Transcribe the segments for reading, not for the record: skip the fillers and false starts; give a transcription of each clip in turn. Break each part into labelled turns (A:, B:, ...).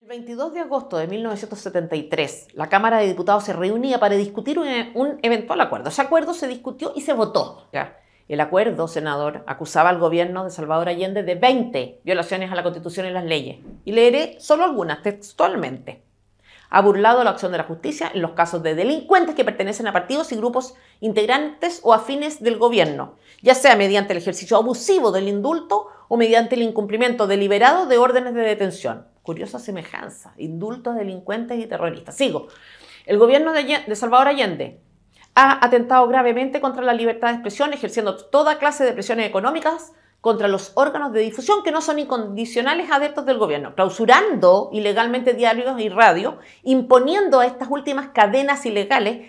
A: El 22 de agosto de 1973, la Cámara de Diputados se reunía para discutir un eventual acuerdo. Ese acuerdo se discutió y se votó. El acuerdo, senador, acusaba al gobierno de Salvador Allende de 20 violaciones a la Constitución y las leyes. Y leeré solo algunas, textualmente. Ha burlado la acción de la justicia en los casos de delincuentes que pertenecen a partidos y grupos integrantes o afines del gobierno, ya sea mediante el ejercicio abusivo del indulto o mediante el incumplimiento deliberado de órdenes de detención. Curiosa semejanza, indultos, delincuentes y terroristas. Sigo. El gobierno de Salvador Allende ha atentado gravemente contra la libertad de expresión, ejerciendo toda clase de presiones económicas contra los órganos de difusión que no son incondicionales adeptos del gobierno, clausurando ilegalmente diarios y radio, imponiendo a estas últimas cadenas ilegales,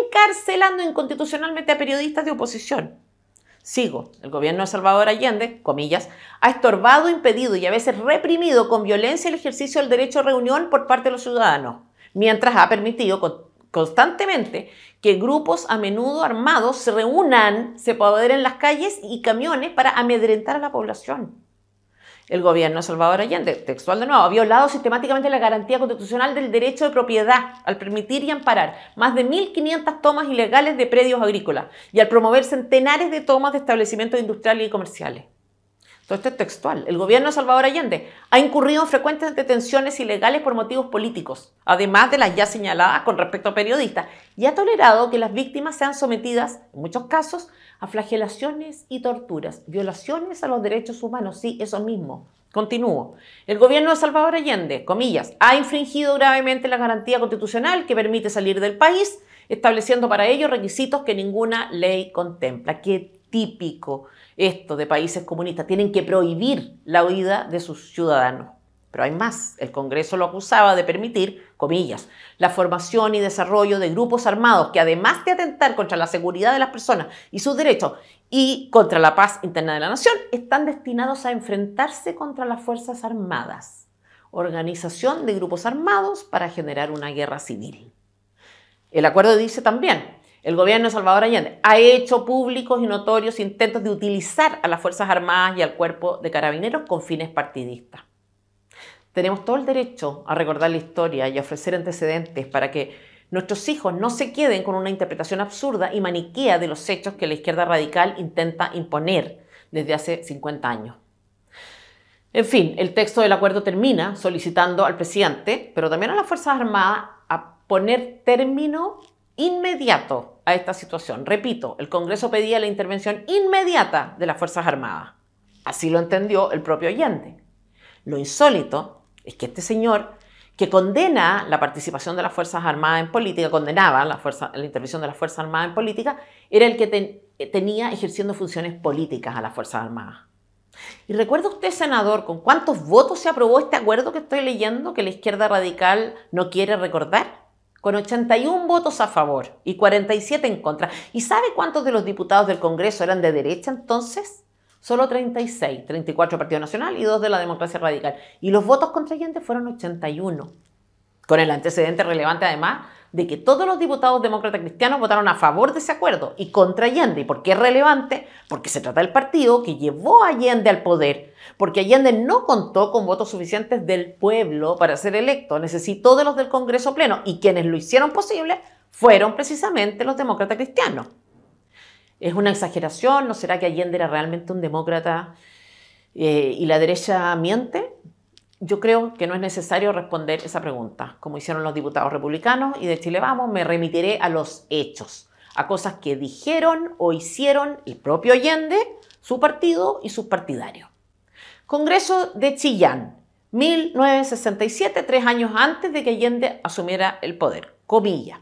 A: encarcelando inconstitucionalmente a periodistas de oposición. Sigo. El gobierno de Salvador Allende, comillas, ha estorbado, impedido y a veces reprimido con violencia el ejercicio del derecho a reunión por parte de los ciudadanos, mientras ha permitido constantemente que grupos a menudo armados se reúnan, se apoderen las calles y camiones para amedrentar a la población. El gobierno de Salvador Allende, textual de nuevo, ha violado sistemáticamente la garantía constitucional del derecho de propiedad al permitir y amparar más de 1.500 tomas ilegales de predios agrícolas y al promover centenares de tomas de establecimientos industriales y comerciales. Todo esto es textual. El gobierno de Salvador Allende ha incurrido en frecuentes detenciones ilegales por motivos políticos, además de las ya señaladas con respecto a periodistas, y ha tolerado que las víctimas sean sometidas, en muchos casos, a flagelaciones y torturas, violaciones a los derechos humanos. Sí, eso mismo. Continúo. El gobierno de Salvador Allende, comillas, ha infringido gravemente la garantía constitucional que permite salir del país, estableciendo para ello requisitos que ninguna ley contempla. Qué típico esto de países comunistas. Tienen que prohibir la huida de sus ciudadanos. Pero hay más. El Congreso lo acusaba de permitir, comillas, la formación y desarrollo de grupos armados que, además de atentar contra la seguridad de las personas y sus derechos y contra la paz interna de la nación, están destinados a enfrentarse contra las Fuerzas Armadas. Organización de grupos armados para generar una guerra civil. El acuerdo dice también: el gobierno de Salvador Allende ha hecho públicos y notorios intentos de utilizar a las Fuerzas Armadas y al Cuerpo de Carabineros con fines partidistas. Tenemos todo el derecho a recordar la historia y a ofrecer antecedentes para que nuestros hijos no se queden con una interpretación absurda y maniquea de los hechos que la izquierda radical intenta imponer desde hace 50 años. En fin, el texto del acuerdo termina solicitando al presidente, pero también a las Fuerzas Armadas, a poner término inmediato a esta situación. Repito, el Congreso pedía la intervención inmediata de las Fuerzas Armadas. Así lo entendió el propio Allende. Lo insólito es que este señor, que condena la participación de las Fuerzas Armadas en política, condenaba la intervención de las Fuerzas Armadas en política, era el que tenía ejerciendo funciones políticas a las Fuerzas Armadas. ¿Y recuerda usted, senador, con cuántos votos se aprobó este acuerdo que estoy leyendo, que la izquierda radical no quiere recordar? Con 81 votos a favor y 47 en contra. ¿Y sabe cuántos de los diputados del Congreso eran de derecha entonces? Solo 36, 34 del Partido Nacional y 2 de la Democracia Radical. Y los votos contra Allende fueron 81. Con el antecedente relevante, además, de que todos los diputados demócratas cristianos votaron a favor de ese acuerdo y contra Allende. ¿Y por qué es relevante? Porque se trata del partido que llevó a Allende al poder. Porque Allende no contó con votos suficientes del pueblo para ser electo. Necesitó de los del Congreso Pleno. Y quienes lo hicieron posible fueron precisamente los demócratas cristianos. ¿Es una exageración? ¿No será que Allende era realmente un demócrata y la derecha miente? Yo creo que no es necesario responder esa pregunta, como hicieron los diputados republicanos, y de Chile Vamos me remitiré a los hechos, a cosas que dijeron o hicieron el propio Allende, su partido y sus partidarios. Congreso de Chillán, 1967, 3 años antes de que Allende asumiera el poder. Comilla.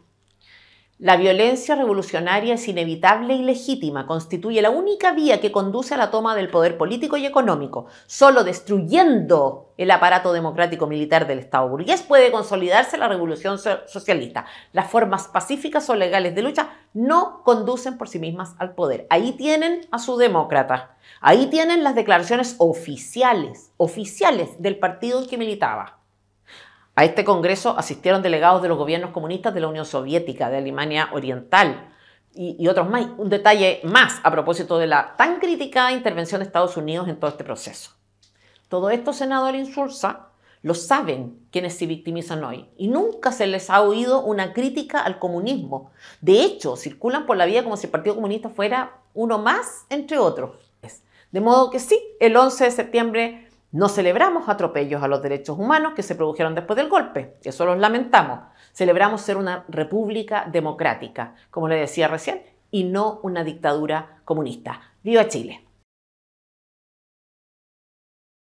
A: La violencia revolucionaria es inevitable y legítima, constituye la única vía que conduce a la toma del poder político y económico. Solo destruyendo el aparato democrático militar del Estado burgués puede consolidarse la revolución socialista. Las formas pacíficas o legales de lucha no conducen por sí mismas al poder. Ahí tienen a su demócrata. Ahí tienen las declaraciones oficiales del partido en que militaba. A este congreso asistieron delegados de los gobiernos comunistas de la Unión Soviética, de Alemania Oriental y otros más. Un detalle más a propósito de la tan criticada intervención de Estados Unidos en todo este proceso. Todo esto, senador Insulza, Lo saben quienes se victimizan hoy y nunca se les ha oído una crítica al comunismo. De hecho, circulan por la vida como si el Partido Comunista fuera uno más entre otros. De modo que sí, el 11 de septiembre no celebramos atropellos a los derechos humanos que se produjeron después del golpe, eso los lamentamos. Celebramos ser una república democrática, como le decía recién, y no una dictadura comunista. ¡Viva Chile!